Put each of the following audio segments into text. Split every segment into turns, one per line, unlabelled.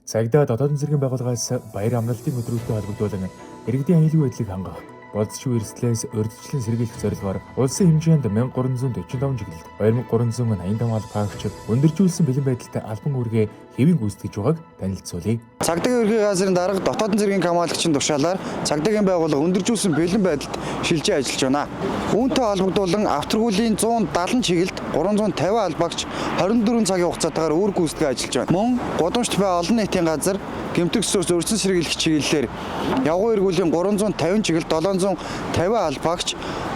Цагдаа дотоодын цэргийн байгууллагаас баяр амралтын өдрүүдэд холбогдуулан иргэдийн аюулгүй байдлыг хангах, болцшгүй эрсдлээс урьдчилан сэргийлэх зорилгоор улсын хэмжээнд 1345 чиглэлд 2385 албаагч өндөржүүлсэн бэлэн байдалтай албан үүргээ хэвийн гүйцэтгэж байгааг танилцуулъя.
Цагдаагийн ерхий газрын дарга дотоодын цэргийн хамгаалагчийн тушаалаар цагдаагийн байгууллага өндөржүүлсэн бэлэн байдалд шилжиж ажиллаж байна. Үүнтэй холбогдуулан автаргуулийн 170 чиглэлд 350 албаагч 24 цагийн хугацаатаар үүрэг гүйцэтгэж ажиллаж байна. Мөн гудамжт бай олон нийтийн газар гэмтэх зөрс өрсөн сэргийлэх чиглэлээр явган эргүүлийн 350 чиглэлд 750 албаагч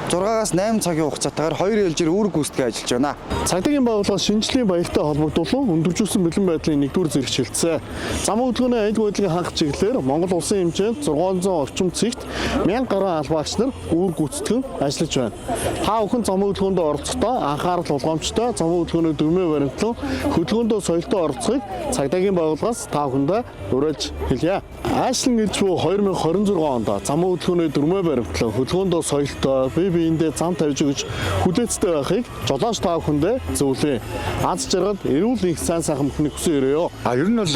6-аас 8 цагийн хугацаатаар 2 ээлжээр үүрэг гүйцэтгэж ажиллаж байна.
Цагдаагийн байгууллага шинжлэлийн баяртай холбогдуулан өндөржүүлсэн бэлэн байдлын нэгдүгээр зэрэг шилжсэн. Зам хөдөлгөөний аюулгүй байдлыг хангах чиглэлээр Монгол улсын хэмжээнд 600 орчим цэгт 1000 гаруй албаагч нар үүрэг гүйцэтгэн ажиллаж байна. Та бүхэн зам хөдөлгөөнд оролцохдоо анхаарал болгоомжтой зам хөдөлгөөний дөрмөө баримтлан хөдөлгөөндөө соёлтой оролцохыг цагдаагийн байгууллагаас та бүхэндээ уриалж хэлье. Айшлан ирж буй 2026 онд зам хөдөлгөөний дөрмөө баримтлан хөдөлгөөндөө соёлтой биендээ зам тавьж өгч хүлээцтэй байхыг жолооч та бүхэндээ зөвлөе. Аз жаргал эрүүл их сайн сайхан бүхний хүсэн өрөөё.
Ер нь бол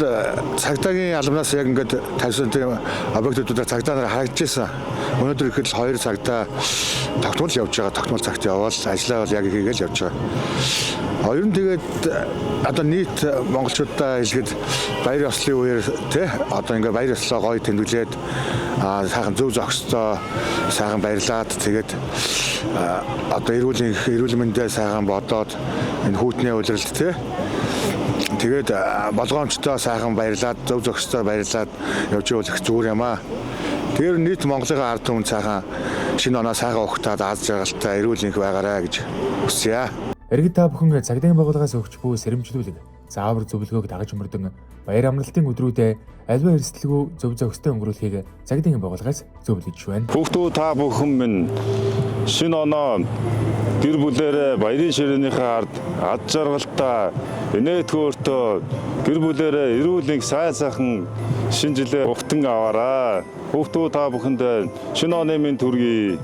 цагдаагийн албанаас яг ингээд тавьсан тийм объектуудаар цагдаа нар харагдаж байсан. Өнөөдөр ихэд 2 цагдаа тогтмол явж байгаа. Тогтмол цагт явбал ажлаа бол яг хийгээл явж байгаа. Ер нь тэгээд одоо нийт монголчуудаа хэлгээд баяр ёслолын үеэр тий одоо ингээд баяр ёслолоо гоё тэмдэглээд сайхан зөв зохистой сайхан баярлаад тэгээд одоо эрүүл мэндээ сайхан бодоод энэ хүүтний улиралд тий тэгээд болгоомжтой сайхан баярлаад зөв зохистой баярлаад явж явах зүгээр юм аа. Тэр нийт Монголын ард түмэн сайхан шинэ оноо сайхан ухтаад аз жаргалтай эрүүл энх байгаарай гэж хүсье.
Иргэд та бүхэн цагдаагийн байгууллагаас өгч буй сэрэмжлүүлэг, заавар зөвлөгөөг дагаж мөрдөн баяр амралтын өдрүүдэд аливаа эрсдэлгүй зөв зохистой өнгөрүүлэхийг цагдаагийн байгууллагаас зөвлөж байна.
Хүүхдүүд та бүхэн минь шинэ оноо гэр бүлээрээ баярын ширээнийхээ ард аз жаргалтай инээдгөөртөө гэр бүлээрээ эрүүл энх сайхан шинэ жилээ ухтан аваарай. Хүүхдүүд та бүхэнд шинэ оны минь төргий.